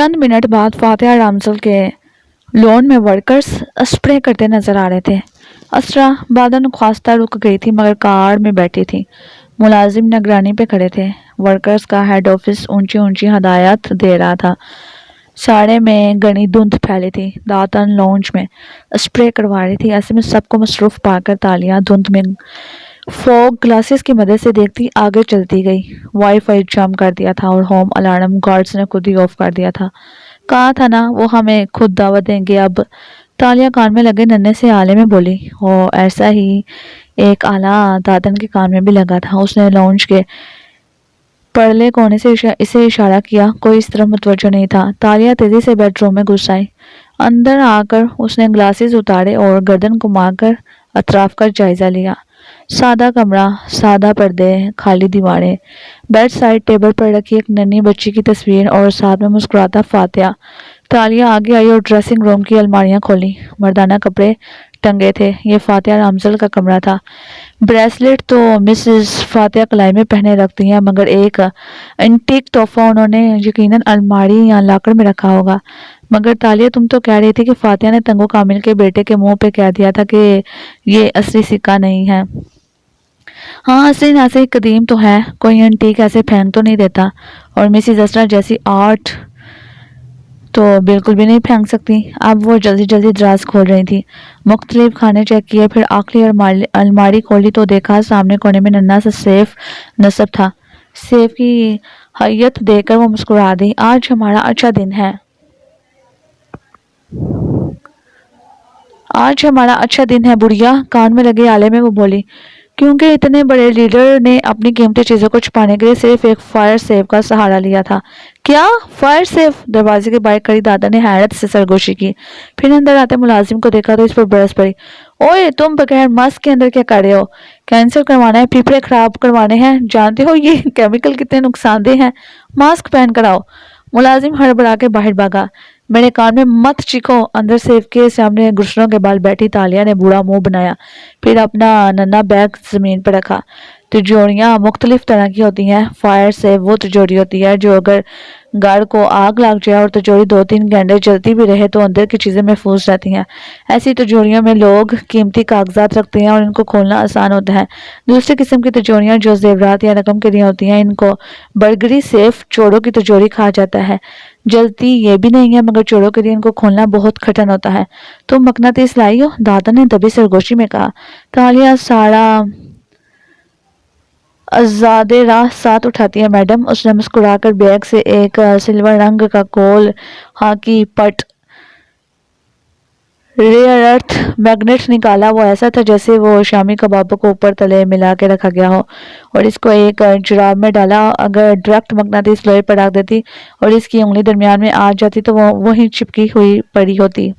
चंद minute बाद फातिहा रामजल के lawn में वर्कर्स स्प्रे करते नजर आ रहे थे। असरा बादन ख्वास्ता रुक गई थी मगर कार में बैठी थी। मुलाजिम निगरानी पे खड़े थे। वर्कर्स का हेड ऑफिस ऊंची ऊंची हदायत दे रहा था। साड़े में घनी धुंध फैली थी। दातन लॉन्च में स्प्रे करवा रही थी। ऐसे में सबको मसरूफ पाकर तालियां धुंध में फॉग ग्लासेस की मदद से देखती आगे चलती गई। वाईफाई जाम कर दिया था और होम अलार्म गार्ड्स ने खुद ही ऑफ कर दिया था। कहा था ना वो हमें खुद दावत देंगे अब। तालियां कान में लगे नन्हे से आले में बोली। और ऐसा ही एक आला दादन के कान में भी लगा था। उसने लॉन्च के परले कोने से इसे इशारा किया। कोई इस तरफ मुतवज्जो नहीं था। तालिया तेजी से बेडरूम में घुस आई। अंदर आकर उसने ग्लासेस उतारे और गर्दन घुमाकर अतराफ का जायजा लिया। सादा कमरा, सादा पर्दे, खाली दीवारें, बेड साइड टेबल पर रखी एक नन्ही बच्ची की तस्वीर और साथ में मुस्कुराता फातिहा। तालिया आगे आई और ड्रेसिंग रूम की अलमारियां खोली। मर्दाना कपड़े टंगे थे। ये फातिहा रामजल का कमरा था। ब्रेसलेट तो मिसेस फातिहा कलाई में पहने रखती हैं मगर एक एंटीक तोहफा उन्होंने यकीनन अलमारी या लाकर में रखा होगा। मगर तालिया तुम तो कह रही थी कि फातिहा ने तंगो कामिल के बेटे के मुंह पे कह दिया था कि ये असली सिक्का नहीं है। हाँ, असली नासे कदीम तो है, कोई एंटीक ऐसे फेंक तो नहीं देता। और मिसिज असरा जैसी आर्ट तो बिल्कुल भी नहीं फेंक सकती। अब वो जल्दी जल्दी दराज खोल रही थी। मुख्तलिफ खाने चेक किए, फिर आखिरी अलमारी खोली तो देखा सामने कोने में नन्हा सा सेफ नस्ब था। सेफ की हैयत देखकर वो मुस्कुरा दी। आज हमारा अच्छा दिन है। आज हमारा अच्छा दिन है बुढ़िया, कान में लगे आले में वो बोली। क्योंकि इतने बड़े लीडर ने अपनी कीमती चीजों को छुपाने के लिए सिर्फ एक फायर सेफ का सहारा लिया था। क्या फायर सेफ? दरवाजे के बाहर खड़ी दादा ने हैरत से सरगोशी की। फिर अंदर आते मुलाजिम को देखा तो इस पर बरस पड़ी। ओए तुम बगैर मास्क के अंदर क्या कर रहे हो? कैंसर करवाना है, फेफड़े खराब करवाने हैं? जानते हो ये केमिकल कितने नुकसानदेह हैं? मास्क पहन कर आओ। मुलाजिम हड़बड़ा के बाहर भागा। मेरे कान में मत चीखो। अंदर सेफ के सामने गुस्सों के बाल बैठी तालिया ने बूढ़ा मुंह बनाया। फिर अपना नन्हा बैग जमीन पर रखा। तिजोरियां मुख्तलिफ तरह की होती हैं। फायर सेफ वो तिजोरी होती है जो अगर घर को आग लग जाए और तिजोरी 2-3 घंटे जलती भी रहे तो अंदर की चीजें महफूज रहती हैं। ऐसी तिजोरियों में लोग कीमती कागजात रखते हैं और इनको खोलना आसान होता है। दूसरी किस्म की तिजोरियां जो जेवरात या रकम के लिए होती हैं, इनको बरगरी सेफ चोरों की तिजोरी कहा जाता है। जलती ये भी नहीं है मगर चोरों के लिए इनको खोलना बहुत कठिन होता है। तुम मकनातीस लाई हो? दादा ने दबी सरगोशी में कहा। तालिया सारा आजादे राह साथ उठाती है मैडम। उसने मुस्कुराकर बैग से एक सिल्वर रंग का कोल हाकी पट रेयर अर्थ मैग्नेट निकाला। वो ऐसा था जैसे वो शामी कबाबों को ऊपर तले मिला के रखा गया हो और इसको एक जुराब में डाला। अगर डायरेक्ट मकनातीस लोहे पर रख देती और इसकी उंगली दरमियान में आ जाती तो वो वहीं चिपकी हुई पड़ी होती।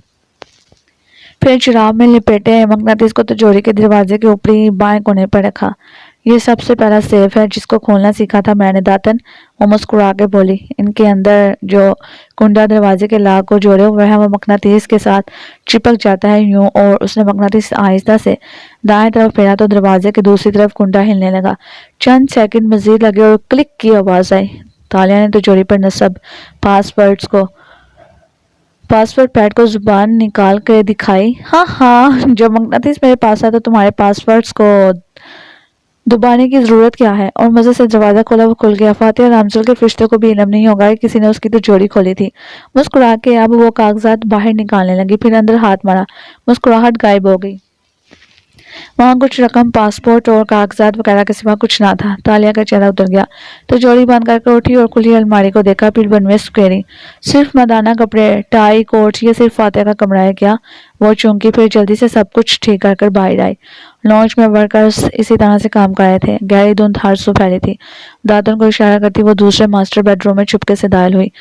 फिर जुराब में लिपेटे मकनातीस को तिजोरी के दरवाजे के ऊपरी बाएं कोने पर रखा। ये सबसे पहला सेफ है जिसको खोलना सीखा था मैंने दातन। वो मुस्कुरा के बोली। इनके अंदर जो कुंडा दरवाजे के लाग को जोड़े हुए है वो मकनातीस के साथ चिपक जाता है यूं। और उसने मकनातीस आहिस्ता से दाएं तरफ फेरा तो दरवाजे के दूसरी तरफ कुंडा हिलने लगा। चंद सेकंड मजीद लगे और क्लिक की आवाज आई। तालिया ने तिजोरी पर नस्ब पासवर्ड पैड को जुबान निकाल कर दिखाई। हाँ हाँ, जब मकनातीस मेरे पास आया तो तुम्हारे पासवर्ड्स को दुबाने की जरूरत क्या है? और मजे से दरवाजा खोला वो खुल गया। फातिहा रामजल के फरिश्ते को भी इल्म नहीं होगा कि किसी ने उसकी तो जोड़ी खोली थी। मुस्कुरा के अब वो कागजात बाहर निकालने लगी। फिर अंदर हाथ मारा। मुस्कुराहट गायब हो गई। वहां कुछ रकम, पासपोर्ट और कागजात वगैरह के सिवा कुछ ना था। तालिया का चेहरा उतर गया तो जोड़ी बांध कर उठी और खुली अलमारी को देखा। फिर बनवे सुकेरी। सिर्फ मर्दाना कपड़े, टाई, कोट, ये सिर्फ फातिहा का कमरा है क्या? वो चौंकी। फिर जल्दी से सब कुछ ठीक कर बाहर आई। लॉन्च में वर्कर्स इसी तरह से काम कर रहे थे। गहरी धुंध हर सू फैली थी। दातन को इशारा करती वो दूसरे मास्टर बेडरूम में चुपके से दाखिल हुई।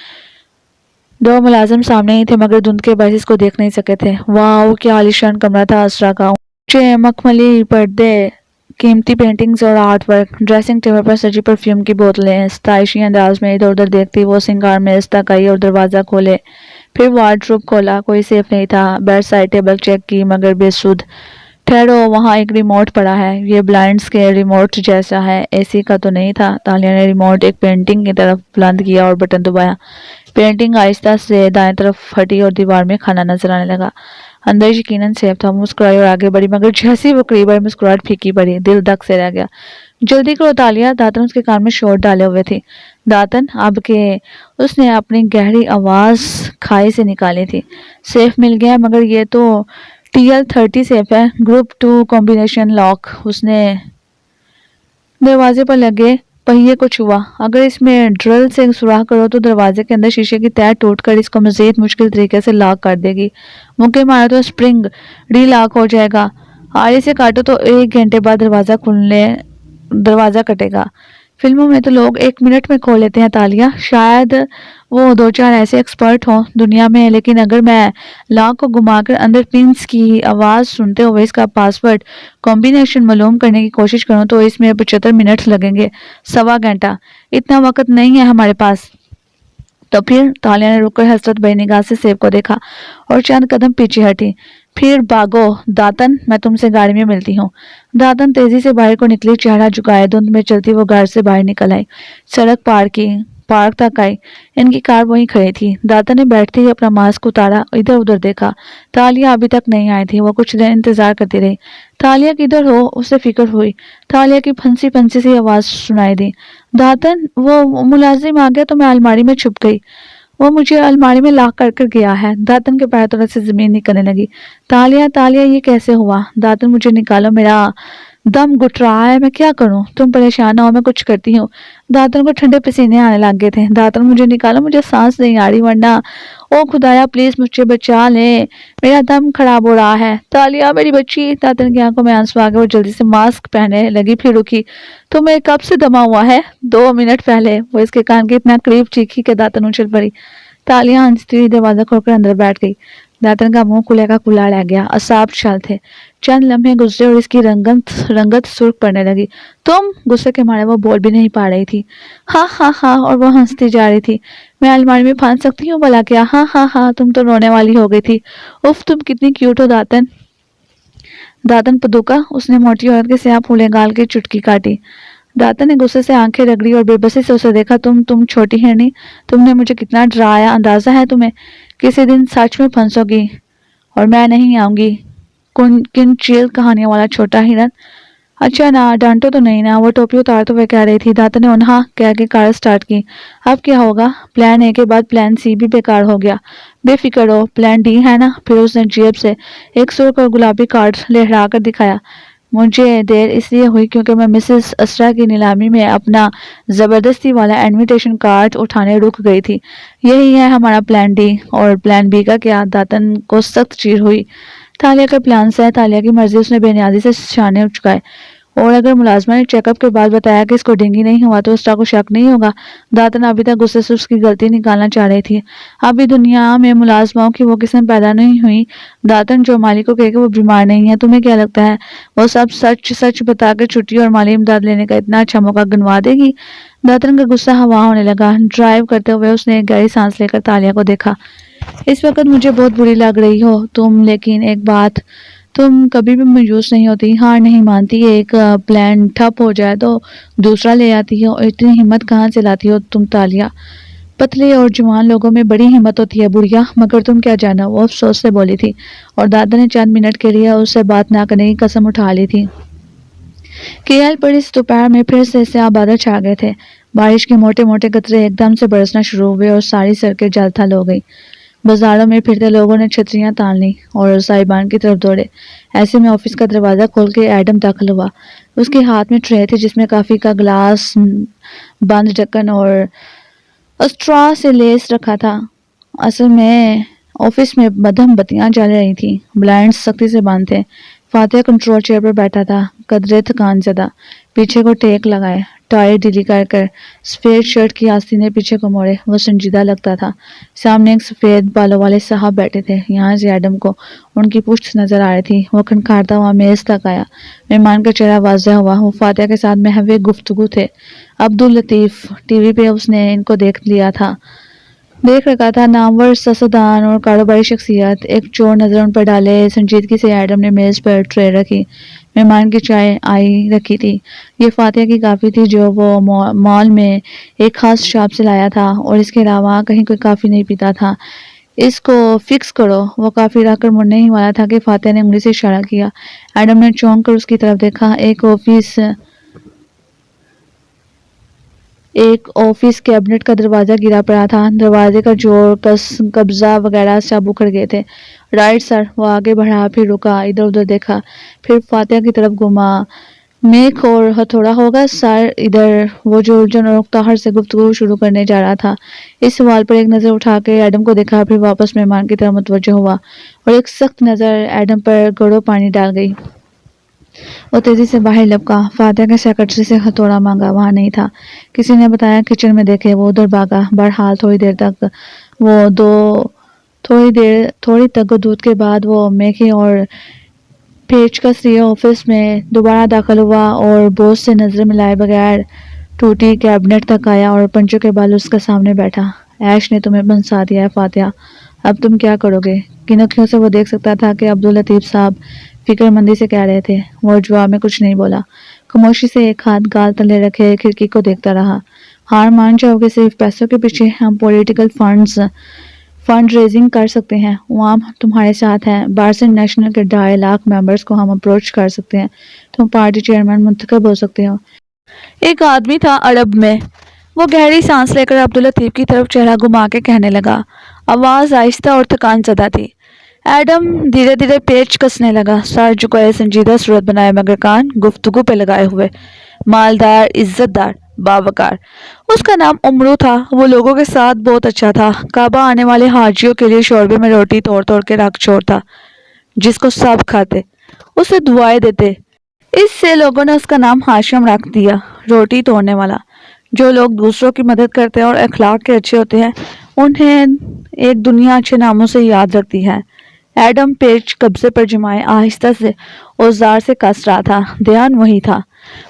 दो मुलाजिम सामने ही थे मगर धुंध के बायस इसको देख नहीं सके थे। वाह, क्या आलीशान कमरा था असरा का। ऊंचे मखमली पर्दे, कीमती पेंटिंग्स और आर्ट वर्क। ड्रेसिंग टेबल पर सजी परफ्यूम की बोतलें। सताइशी अंदाज में इधर उधर देखती वो सिंगार मेज तक आई और दरवाजा खोले। फिर वार्डरोब खोला। कोई सेफ नहीं था। बेड साइड टेबल चेक की मगर बेसुध ٹھہرو، وہاں ایک ریموٹ پڑا ہے، یہ بلائنڈس کے ریموٹ جیسا ہے، اے سی کا تو نہیں تھا۔ تالیہ نے ریموٹ ایک پینٹنگ کی طرف بلند کیا اور بٹن دبایا۔ پینٹنگ آہستہ سے دائیں طرف ہٹی اور دیوار میں کھانا نظر آنے لگا۔ اندر یقیناً سیب تھا۔ مسکرائی اور آگے بڑھی، مگر جیسی وہ قریب آئی مسکراہٹ پھیکی پڑی، دل دھک سے رہ گیا۔ جلدی کرو تالیہ، داتن اس کے کان میں شور ڈالے ہوئے تھی۔ داتن اب کے اس نے اپنی گہری آواز کھائی سے نکالی تھی۔ سیف مل گیا، مگر یہ تو TL-30 سیف ہے، گروپ 2 کمبینیشن لاک۔ اس نے دروازے پر لگے پہیے کو چھوا۔ اگر اس میں ڈرل سے سوراخ کرو تو دروازے کے اندر شیشے کی تہ ٹوٹ کر اس کو مزید مشکل طریقے سے لاک کر دے گی۔ مکے مارو تو سپرنگ ڈی لاک ہو جائے گا۔ آڑے سے کاٹو تو 1 گھنٹے بعد دروازہ کٹے گا۔ فلموں میں تو لوگ 1 منٹ میں کھول لیتے ہیں تالیہ، شاید وہ 2-4 ایسے ایکسپرٹ ہوں دنیا میں، لیکن اگر میں لاک کو گھما کر اندر پنس کی آواز سنتے ہوئے اس کا پاسورڈ کمبینیشن معلوم کرنے کی کوشش کروں تو اس میں 75 منٹ لگیں گے، 1.25 گھنٹہ۔ اتنا وقت نہیں ہے ہمارے پاس۔ تو پھر؟ تالیہ نے رک کر حسرت بھری نگاہ سے سیب کو دیکھا اور چند قدم پیچھے ہٹی۔ پھر بھاگو داتن، میں تم سے گاڑی میں ملتی ہوں۔ داتن تیزی سے باہر کو نکلی، چہرہ جھکائے دھند میں چلتی وہ گھر سے باہر نکل آئی، سڑک پارک تک آئی۔ ان کی کار وہیں کھڑی تھی۔ داتن نے بیٹھتے ہی اپنا ماسک اتارا، ادھر ادھر دیکھا۔ تالیہ ابھی تک نہیں آئی تھی۔ وہ کچھ دیر انتظار کرتی رہی۔ تالیہ کدھر ہو؟ اسے فکر ہوئی۔ تالیہ کی پھنسی سی آواز سنائی دی، داتن وہ ملازم آ گیا تو میں الماری میں چھپ گئی، وہ مجھے الماری میں لاک کر گیا ہے۔ داتن کے پیر تھوڑے سے زمین نکلنے لگی۔ تالیہ یہ کیسے ہوا؟ داتن مجھے نکالو، میرا دم گھٹ رہا ہے، میں کیا کروں؟ تم پریشان نہ ہو، میں کچھ کرتی ہوں۔ داتن کو ٹھنڈے پسینے آنے لگ گئے تھے۔ داتن مجھے نکالو، مجھے سانس نہیں آ رہی، ورنہ او خدایا پلیز مجھے بچا لے، میرا دم خراب ہو رہا ہے۔ تالیہ میری بچی۔ داتن کی آنکھوں میں آنسو آ گئے، وہ جلدی سے ماسک پہننے لگی، پھر رکی۔ تمہیں کب سے دما ہوا ہے؟ 2 منٹ پہلے۔ وہ اس کے کان کے اتنا قریب چیخی کہ داتن اچھل پڑی۔ تالیہ ہنستی ہوئی دروازہ کھول کر اندر بیٹھ گئی۔ داتن کا منہ کھلے کا کھلا رہ گیا، اعصاب چل تھے۔ چند لمحے گزرے اور اس کی رنگت سرخ پڑنے لگی۔ تم؟ غصے کے مارے وہ بول بھی نہیں پا رہی تھی۔ ہاں ہاں ہاں، اور وہ ہنستی جا رہی تھی۔ میں الماری میں پھنس سکتی ہوں بھلا کیا؟ ہاں ہاں ہاں، تم تو رونے والی ہو گئی تھی۔ اف، تم کتنی کیوٹ ہو داتن۔ داتن پدوکا، اس نے موٹی عورت کے سیاہ پھولے گال کی چٹکی کاٹی۔ داتن نے غصے سے آنکھیں رگڑی اور بے بسی سے اسے دیکھا۔ تم چھوٹی ہرنی، تم نے مجھے کتنا ڈرایا، اندازہ ہے تمہیں؟ کسی دن سچ میں پھنسو گی اور میں نہیں آؤں گی۔ کن چیل کہانیوں والا چھوٹا ہرن۔ اچھا نا، ڈانٹو تو نہیں نا، وہ ٹوپی اتارتے ہوئے کہہ رہی تھی۔ داتن نے انہا کہہ کے کار سٹارٹ کی۔ اب کیا ہوگا؟ پلان اے کے بعد پلان سی بھی بیکار ہو گیا۔ بے فکر ہو، پلان ڈی ہے نا؟ پھر اس نے جیب سے ایک سرخ اور گلابی کارڈ لہرا کر دکھایا۔ مجھے دیر اس لیے ہوئی کیونکہ میں مسز اسرا کی نیلامی میں اپنا زبردستی والا انویٹیشن کارڈ اٹھانے رک گئی تھی۔ یہی ہے ہمارا پلان ڈی، اور پلان بی کا کیا؟ داتن کو سخت چیر ہوئی۔ تالیہ کا پلان سے ہے، تالیہ کی مرضی۔ اس نے بے نیازی سے شانے چکائے۔ اور اگر ملازمہ نے چیک اپ کے بعد بتایا کہ اس کو ڈینگی نہیں ہوا تو اسرا کو شک نہیں ہوگا؟ داتن ابھی تک غصے سے اس کی غلطی نکالنا چاہ رہی تھی۔ ابھی دنیا میں ملازموں کی وہ قسم پیدا نہیں ہوئی داتن جو مالی کو کہے کہ وہ بیمار نہیں ہے۔ تمہیں کیا لگتا ہے وہ سب سچ بتا کر چھٹی اور مالی امداد لینے کا اتنا اچھا موقع گنوا دے گی؟ داتن کا غصہ ہوا ہونے لگا۔ ڈرائیو کرتے ہوئے اس نے ایک گہری سانس لے کر تالیہ کو دیکھا۔ اس وقت مجھے بہت بری لگ رہی ہو تم، لیکن ایک بات، تم کبھی بھی مایوس نہیں ہوتی، ہار نہیں مانتی۔ ایک پلان ٹھپ ہو جائے تو دوسرا لے آتی ہو، اتنی ہمت کہاں سے لاتی ہو تم تالیہ؟ پتلے اور جوان لوگوں میں بڑی ہمت ہوتی ہے بڑھیا، مگر تم کیا جانا، وہ افسوس سے بولی تھی، اور دادا نے چند منٹ کے لیے اس سے بات نہ کرنے کی قسم اٹھا لی تھی۔ KL پر اس دوپہر میں پھر سے سیاہ بادل چھا گئے تھے۔ بارش کے موٹے موٹے قطرے ایک دم سے برسنا شروع ہوئے اور ساری سڑکیں جل تھل ہو گئی۔ بازاروں میں پھرتے لوگوں نے چھتریاں تان لیں اور صاحبان کی طرف دوڑے۔ ایسے میں آفس کا دروازہ کھول کے ایڈم داخل ہوا۔ اس کے ہاتھ میں ٹرے تھی جس میں کافی کا گلاس، بند ڈھکن اور اسٹرا سے لیس رکھا تھا۔ اصل میں آفس میں مدھم بتیاں جل رہی تھیں، بلائنڈز سختی سے بند تھے۔ فاتح کنٹرول چیئر پر بیٹھا تھا، قدرے تھکان زدہ، پیچھے کو ٹیک لگائے، ٹائی ڈھیلی کر سفید شرٹ کی آستینے پیچھے کو موڑے، وہ سنجیدہ لگتا تھا۔ سامنے ایک سفید بالوں والے صاحب بیٹھے تھے، یہاں سے ایڈم کو ان کی پشت نظر آ رہی تھی۔ وہ کھنکھارتا ہوا میز تک آیا، مہمان کا چہرہ واضح ہوا، وہ فاتح کے ساتھ محو گفتگو تھے۔ عبداللطیف ٹی وی پہ اس نے ان کو دیکھ لیا تھا۔ देख रखा था। नामवर सियासतदान और कारोबारी शख्सियत। एक चोर नज़र उन पर डाले। संजीदगी से एडम ने मेज़ पर ट्रे रखी। मेहमान की चाय आई रखी थी। ये फातिहा की काफ़ी थी जो वो मॉल में एक ख़ास शॉप से लाया था और इसके अलावा कहीं कोई काफ़ी नहीं पीता था। इसको फिक्स करो। वो काफ़ी रखकर मुड़ने ही वाला था कि फातिहा ने उंगली से इशारा किया। एडम ने चौंक कर उसकी तरफ देखा। एक ऑफिस कैबिनेट का दरवाज़ा गिरा पड़ा था। दरवाजे का जोड़ कब्जा वगैरह सब उखड़ गए थे। Right sir. वो आगे बढ़ा, फिर रुका, इधर उधर देखा, फिर फातिहा की तरफ घुमा। मेक और हथौड़ा होगा सर इधर। वो जो उलझन और उकताहट से गुफ्तगू शुरू करने जा रहा था। इस सवाल पर एक नज़र उठा के एडम को देखा, फिर वापस मेहमान की तरफ मुतवज्जो हुआ और एक सख्त नज़र एडम पर गड़ो पानी डाल गई। वो तेजी से बाहर लपका। फातिहा के सेक्रेटरी से हथौड़ा मांगा, वहां नहीं था। किसी ने बताया किचन में देखे। वो उधर भागा। बहरहाल थोड़ी तक दूध के बाद वो मेखी और पेचकस लिए ऑफिस में दोबारा दाखिल हुआ और बॉस से नजर मिलाए बगैर टूटी कैबिनेट तक आया और पंचों के बाल उसके सामने बैठा। ऐश ने तुम्हें फंसा दिया है फातिहा, अब तुम क्या करोगे? किन अखियों से वो देख सकता था कि अब्दुल लतीफ साहब फिक्रमंदी से कह रहे थे। वो जवाब में कुछ नहीं बोला। खामोशी से एक हाथ गाल तले रखे खिड़की को देखता रहा। हार मान जाओगे? सिर्फ पैसों के पीछे हम पॉलिटिकल फंड रेजिंग कर सकते हैं। वहाँ तुम्हारे साथ हैं। बारसन नेशनल के 2.5 लाख मेंबर्स को हम अप्रोच कर सकते हैं। तुम पार्टी चेयरमैन मुंतखब हो सकते हो। एक आदमी था अरब में। वो गहरी सांस लेकर अब्दुल लतीफ की तरफ चेहरा घुमा के कहने लगा। आवाज़ आहिस्ता और थकान ज़दा थी। एडम धीरे धीरे पेच कसने लगा। सर झुकाए, संजीदा सूरत बनाए मगर कान गुफ्तगू पे लगाए हुए। मालदार, इज्जतदार, बावकार। उसका नाम उमरू था। वो लोगों के साथ बहुत अच्छा था। काबा आने वाले हाजियों के लिए शोरबे में रोटी तोड़ तोड़ के रख छोड़ता, जिसको सब खाते, उसे दुआएं देते। इससे लोगों ने उसका नाम हाशिम रख दिया, रोटी तोड़ने वाला। जो लोग दूसरों की मदद करते हैं और अखलाक के अच्छे होते हैं, उन्हें एक दुनिया अच्छे नामों से याद रखती है। एडम पेच कब्जे पर जमाए आहिस्ता से औजार से कस रहा था। ध्यान वही था।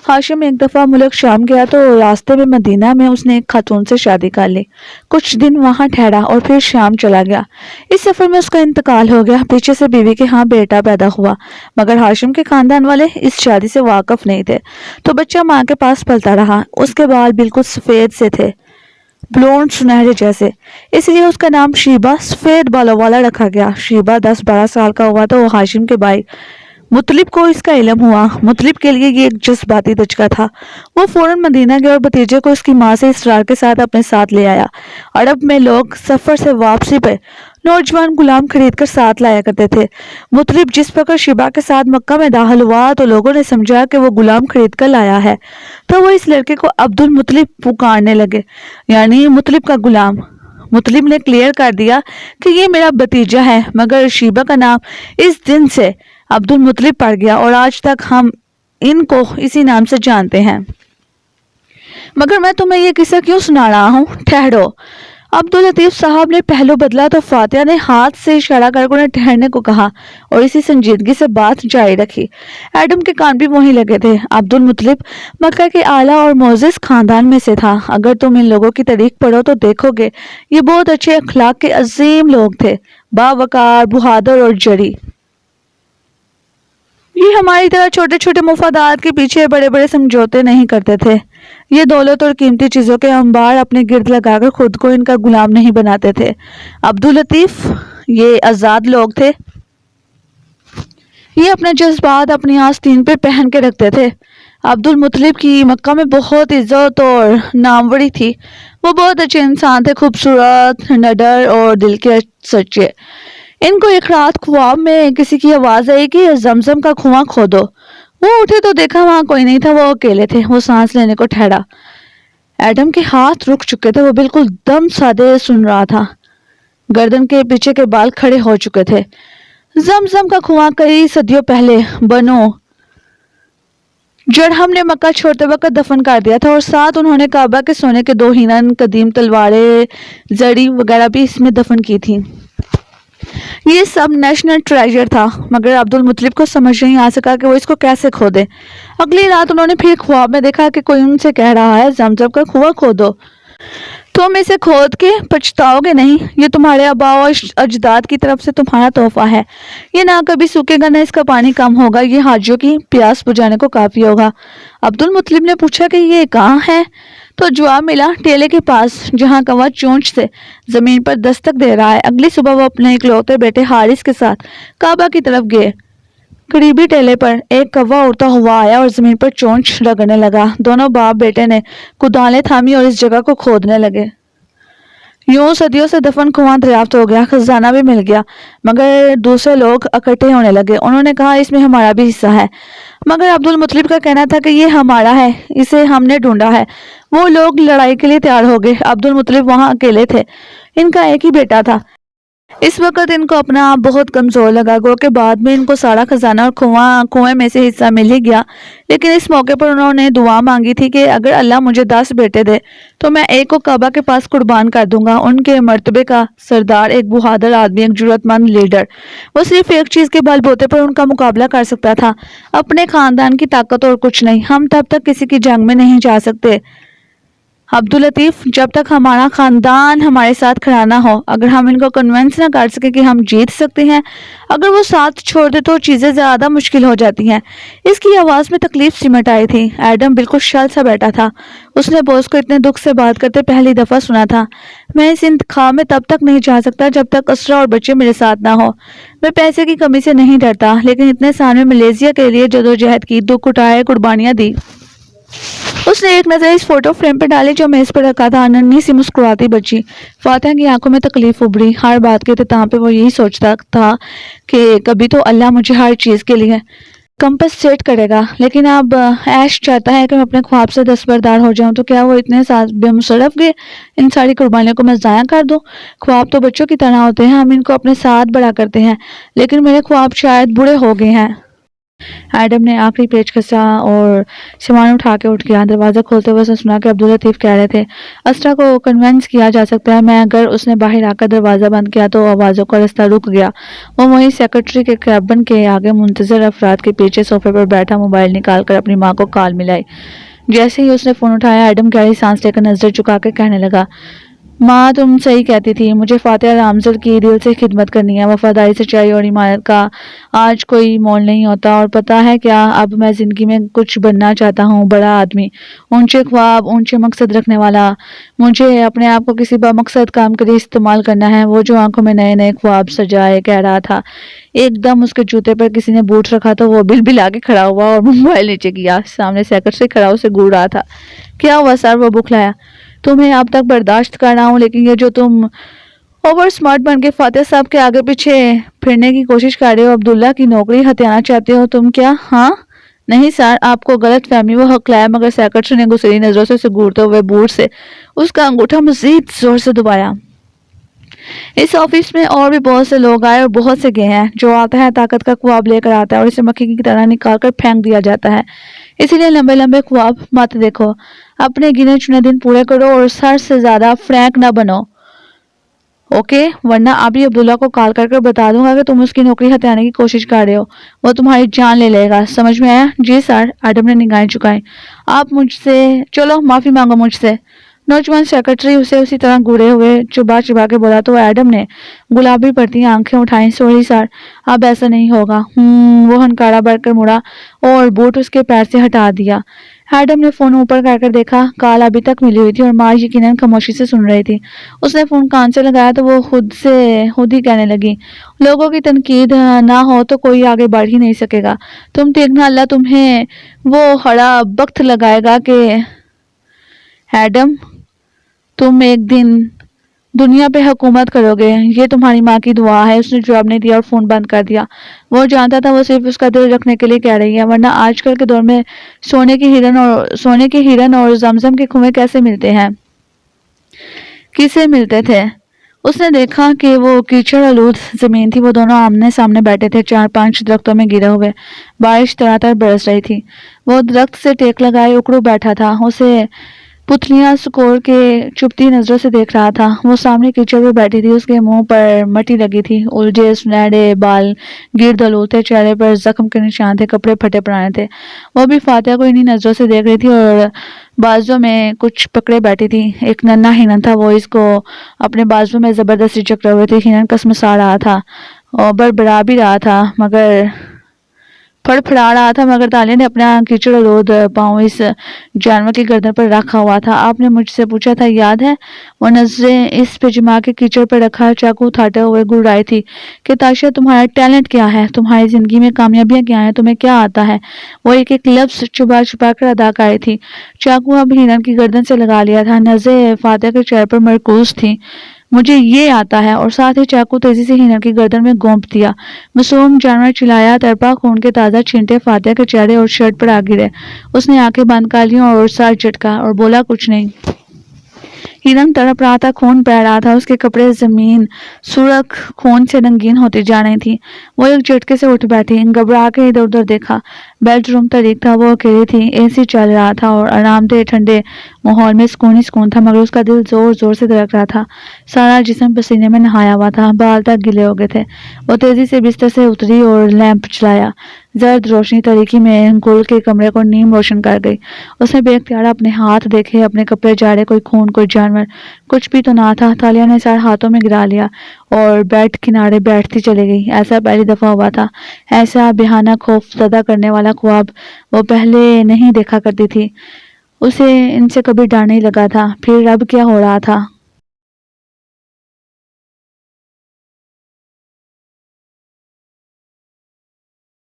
हाशिम एक दफ़ा मुल्क शाम गया तो रास्ते में मदीना में उसने एक खातून से शादी कर ली। कुछ दिन वहां ठहरा और फिर शाम चला गया। इस सफ़र में उसका इंतकाल हो गया। पीछे से बीवी के यहाँ बेटा पैदा हुआ, मगर हाशिम के खानदान वाले इस शादी से वाकफ नहीं थे, तो बच्चा माँ के पास पलता रहा। उसके बाल बिल्कुल सफ़ेद से थे, ब्लोंड सुनहरे जैसे, इसलिए उसका नाम शीबा सफेद बालों वाला रखा गया। शीबा 10-12 साल का हुआ तो हाशिम के भाई मुतलिब को इसका इल्म हुआ। मुतलिब के लिए ये एक जज्बाती दचका था। वो फौरन मदीना गया और भतीजे को उसकी माँ से इसरार के साथ अपने साथ ले आया। अरब में लोग सफ़र से वापसी पर नौजवान गुलाम खरीद कर साथ लाया करते थे। मुतलिब जिस प्रकार शिबा के साथ मक्का में दाखिल हुआ तो लोगों ने समझा कि वो गुलाम खरीद कर लाया है, तो वो इस लड़के को अब्दुल मुतलिब पुकारने लगे, यानी मुतलिब का गुलाम। मुतलिब ने क्लियर कर दिया कि ये मेरा भतीजा है, मगर शीबा का नाम इस दिन से अब्दुल मुतलिब पड़ गया और आज तक हम इनको इसी नाम से जानते हैं। मगर मैं तुम्हें ये किस्सा क्यों सुना रहा हूँ? ठहरो। अब्दुल लतीफ साहब ने पहलू बदला तो फातिहा ने हाथ से इशारा कर उन्हें ठहरने को कहा और इसी संजीदगी से बात जारी रखी। एडम के कान भी वहीं लगे थे। अब्दुल मुतलिब मक्का के आला और मोजिस खानदान में से था। अगर तुम इन लोगों की तारीख पढ़ो तो देखोगे ये बहुत अच्छे अखलाक के अजीम लोग थे, बावकार, बहादुर और जरी। ये हमारी तरह छोटे छोटे मुफादात के पीछे बड़े बड़े समझौते नहीं करते थे। ये दौलत और कीमती चीज़ों के अंबार अपने गिर्द लगाकर खुद को इनका गुलाम नहीं बनाते थे। अब्दुल लतीफ ये आज़ाद लोग थे। ये अपने जज्बात अपनी आस्तीन पर पहन के रखते थे। अब्दुल मुतलिब की मक्का में बहुत इज्जत और नामवरी थी। वो बहुत अच्छे इंसान थे, खूबसूरत, निडर और दिल के सच्चे। इनको एक रात ख्वाब में किसी की आवाज़ आई कि जमजम का कुआं खोदो। वो उठे तो देखा वहां कोई नहीं था। वो अकेले थे। वो सांस लेने को ठहरा। एडम के हाथ रुक चुके थे। वो बिल्कुल दम साधे सुन रहा था। गर्दन के पीछे के बाल खड़े हो चुके थे। जमजम का कुआं कई सदियों पहले बनो जड़हम ने मक्का छोड़ते वक्त दफन कर दिया था और साथ उन्होंने काबा के सोने के 2 हिरन, कदीम तलवारें, जड़ी वगैरह भी इसमें दफन की थी। ये सब नेशनल ट्रेजर था, मगर अब्दुल मुतलिब को समझ नहीं आ सका कि वो इसको कैसे खोदे। अगली रात उन्होंने फिर ख्वाब में देखा कि कोई उनसे कह रहा है जमजम का कुआं खोदो। तुम इसे खोद के पछताओगे नहीं, ये तुम्हारे आबा और अजदाद की तरफ से तुम्हारा तोहफा है। ये ना कभी सूखेगा ना इसका पानी कम होगा, ये हाजियों की प्यास बुझाने को काफी होगा। अब्दुल मुतलिब ने पूछा कि ये कहाँ है, तो जवाब मिला टेले के पास, जहाँ कौवा चोंच से जमीन पर दस्तक दे रहा है। अगली सुबह वो अपने इकलौते बेटे हारिस के साथ काबा की तरफ गए। करीबी टेले पर एक कौवा उड़ता हुआ आया और जमीन पर चोंच रगड़ने लगा। दोनों बाप बेटे ने कुदालें थामी और इस जगह को खोदने लगे। यूं सदियों से दफन कुआं दरियाफ्त हो गया, खजाना भी मिल गया, मगर दूसरे लोग इकट्ठे होने लगे। उन्होंने कहा इसमें हमारा भी हिस्सा है, मगर अब्दुल मुतलिब का कहना था कि ये हमारा है, इसे हमने ढूंढा है। वो लोग लड़ाई के लिए तैयार हो गए। अब्दुल मुतलिब वहां अकेले थे। इनका एक ही बेटा था। इस वक्त इनको अपना आप बहुत कमजोर लगा। गो के बाद में इनको सारा खजाना और कुएं में से हिस्सा मिल ही गया, लेकिन इस मौके पर उन्होंने दुआ मांगी थी कि अगर अल्लाह मुझे 10 बेटे दे तो मैं एक को काबा के पास कुर्बान कर दूंगा। उनके मर्तबे का सरदार, एक बहादुर आदमी, एक जरूरतमंद लीडर। वो सिर्फ एक चीज के बलबूते पर उनका मुकाबला कर सकता था, अपने खानदान की ताकत और कुछ नहीं। हम तब तक किसी की जंग में नहीं जा सकते अब्दुल लतीफ, जब तक हमारा खानदान हमारे साथ खड़ा ना हो। अगर हम इनको कन्विंस ना कर सके कि हम जीत सकते हैं, अगर वो साथ छोड़ दे तो चीज़ें ज़्यादा मुश्किल हो जाती हैं। इसकी आवाज़ में तकलीफ सिमट आई थी। एडम बिल्कुल शल सा बैठा था। उसने बॉस को इतने दुख से बात करते पहली दफ़ा सुना था। मैं इस इंतखाब में तब तक नहीं जा सकता जब तक असरा और बच्चे मेरे साथ ना हो। मैं पैसे की कमी से नहीं डरता, लेकिन इतने साल में मलेशिया के लिए जदोजहद की, दुख उठाए, कुर्बानियाँ दी। उसने एक नज़र इस फोटो फ्रेम पर डाली जो मेज पर रखा था। नन्ही सी मुस्कुराती बच्ची। फातिहा की आंखों में तकलीफ उभरी। हर बात के इख्तिताम पे वो यही सोचता था कि कभी तो अल्लाह मुझे हर चीज़ के लिए कंपनसेट करेगा, लेकिन अब ऐश चाहता है कि मैं अपने ख्वाब से दस्तबरदार हो जाऊं। तो क्या वो इतने साल बेमुशर्रफ गए, इन सारी कुर्बानियों को मैं ज़ाया कर दूं? ख्वाब तो बच्चों की तरह होते हैं, हम इनको अपने साथ बड़ा करते हैं, लेकिन मेरे ख्वाब शायद बूढ़े हो गए हैं। एडम ने आखिरी पेच कसा और सामान उठा के उठ गया। दरवाज़ा खोलते हुए उसने सुना कि अब्दुल लतीफ़ कह रहे थे असरा को कन्विंस किया जा सकता है, मैं अगर उसने बाहर आकर दरवाज़ा बंद किया तो आवाज़ों का रास्ता रुक गया। वो वहीं सेक्रेटरी के कैबिन के आगे मुंतजर अफराद के पीछे सोफे पर बैठा मोबाइल निकाल कर अपनी माँ को कॉल मिलाई। जैसे ही उसने फ़ोन उठाया, एडम गहरी सांस लेकर नज़र झुका के कहने लगा, माँ तुम सही कहती थी, मुझे फातिहा रामजल की दिल से खिदमत करनी है। वफादारी, सच्चाई और ईमानत का आज कोई मोल नहीं होता। और पता है क्या, अब मैं ज़िंदगी में कुछ बनना चाहता हूँ, बड़ा आदमी, ऊंचे ख्वाब, ऊंचे मकसद रखने वाला। मुझे अपने आप को किसी बामकसद काम के लिए इस्तेमाल करना है। वो जो आंखों में नए नए ख्वाब सजाए कह रहा था, एकदम उसके जूते पर किसी ने बूट रखा तो वो बिल आगे खड़ा हुआ और मोबाइल नीचे किया। सामने सेक्रेटरी खड़ा उसे घूर रहा था। क्या हुआ सर? वो बुखलाया। तुम्हें अब तक बर्दाश्त कर रहा हूँ, लेकिन ये जो तुम ओवर स्मार्ट बन के फातिहा साहब के आगे पीछे फिरने की कोशिश कर रहे हो, अब्दुल्ला की नौकरी हथियाना चाहते हो तुम क्या? हाँ नहीं सर, आपको गलत फहमी। वो हकलाया, मगर सेक्रेटरी ने गुस्सेरी नजरों से घूरते हुए बूट से उसका अंगूठा मजीद जोर से दबाया। इस ऑफिस में और भी बहुत से लोग आए और बहुत से गए हैं। जो आता है ताकत का ख्वाब लेकर आता है और इसे मक्खी की तरह निकाल कर फेंक दिया जाता है। इसीलिए लंबे लंबे ख्वाब मत देखो, अपने गिने चुने दिन पूरे करो और सर से ज्यादा फ्रैंक ना बनो, ओके? वरना अभी अब्दुल्ला को कॉल करके बता दूंगा कि तुम उसकी नौकरी हथियाने की कोशिश कर रहे हो। वो तुम्हारी जान ले लेगा, समझ में आया? जी सर, एडम ने निगाहें झुकाई। आप मुझसे, चलो माफी मांगो मुझसे। नौजवान सेक्रेटरी उसे उसी तरह घूरे हुए चुबा चुबा के बोला तो एडम ने गुलाबी पड़ती आंखें उठाई। सॉरी सर, अब ऐसा नहीं होगा। वो हनकारा बढ़कर मुड़ा और बूट उसके पैर से हटा दिया। एडम ने फोन ऊपर कर देखा। कॉल अभी तक मिली हुई थी और माँ यकीनन खामोशी से सुन रही थी। उसने फोन कान से लगाया तो वो खुद ही कहने लगी, लोगों की तनकीद ना हो तो कोई आगे बढ़ ही नहीं सकेगा। तुम देखना, अल्लाह तुम्हें वो हड़ा वक्त लगाएगा कि एडम तुम एक दिन दुनिया पे हुकूमत करोगे। ये तुम्हारी माँ की दुआ है। उसने जवाब नहीं दिया और फोन बंद कर दिया। वो जानता था वो सिर्फ उसका दिल रखने के लिए कह रही है, वरना आजकल के दौर में सोने के हिरन और जमजम के कुएं कैसे मिलते हैं, किसे मिलते थे? उसने देखा कि वो कीचड़ आलूद जमीन थी। वो दोनों आमने सामने बैठे थे, 4-5 दरख्तों में गिरे हुए। बारिश तरातर बरस रही थी। वो दरख्त से टेक लगाए उकड़ू बैठा था। उसे पुतलियाँ स्कोर के चुभती नज़रों से देख रहा था। वो सामने कीचड़ में बैठी थी, उसके मुंह पर मट्टी लगी थी, उलझे सुनहरे बाल गिर्द उलूते, चेहरे पर जख्म के निशान थे, कपड़े फटे पुराने थे। वो भी फातिहा को इन्हीं नज़रों से देख रही थी और बाजुओं में कुछ पकड़े बैठी थी। एक नन्हा हिरन था, वो इसको अपने बाजुओं में ज़बरदस्ती जकड़े हुए थे। हिरन कसमसा रहा था और बड़बड़ा भी रहा था, मगर फड़फड़ा रहा था, मगर तालिया ने अपना कीचड़ पाँव इस जानवर की गर्दन पर रखा हुआ था। आपने मुझसे पूछा था, याद है? वो नजरें इस पे जमा के कीचड़ पर रखा चाकू उठाते हुए गुर्राई थी कि ताशिया, तुम्हारा टैलेंट क्या है? तुम्हारी जिंदगी में कामयाबियां क्या हैं? तुम्हें क्या आता है? वो एक एक लफ्ज छुपा छुपा कर अदा कर रही थी। चाकू अब हिरन की गर्दन से लगा लिया था, नजरें फातिहा के चेहरे पर मरकूज थी। मुझे ये आता है, और साथ ही चाकू तेजी से हिरन की गर्दन में गोंप दिया। मासूम जानवर चिल्लाया, तड़पा खून के ताज़ा छींटे फातिहा के चेहरे और शर्ट पर आ गिरे। उसने आंखें बंद कर लीं और सर झटका और बोला, कुछ नहीं। हिरन तड़प रहा था, खून बह रहा था, उसके कपड़े जमीन सुर्ख खून से रंगीन होती जा रही थी। वो एक झटके से उठ बैठी, घबरा के इधर उधर देखा। बेडरूम तारीक था, वो अकेली थी, एसी चल रहा था और आरामदेह ठंडे माहौल में सुकून ही सुकून था, मगर उसका दिल जोर जोर से धड़क रहा था। सारा जिस्म पसीने में नहाया हुआ था, बाल तक गिले हो गए थे। वो तेजी से बिस्तर से उतरी और लैंप चलाया। जर्द रोशनी तारीकी में गुल के कमरे को नीम रोशन कर गई। उसने बेख्तियार अपने हाथ देखे, अपने कपड़े झाड़े, कोई खून, कोई जानवर, कुछ भी तो ना था। तालिया ने सर हाथों में गिरा लिया और बेड किनारे बैठती चली गई। ऐसा पहली दफा हुआ था। ऐसा बेहाना खौफ ज़दा करने वाला ख्वाब वो पहले नहीं देखा करती थी। उसे इनसे कभी डर नहीं लगा था। फिर अब क्या हो रहा था?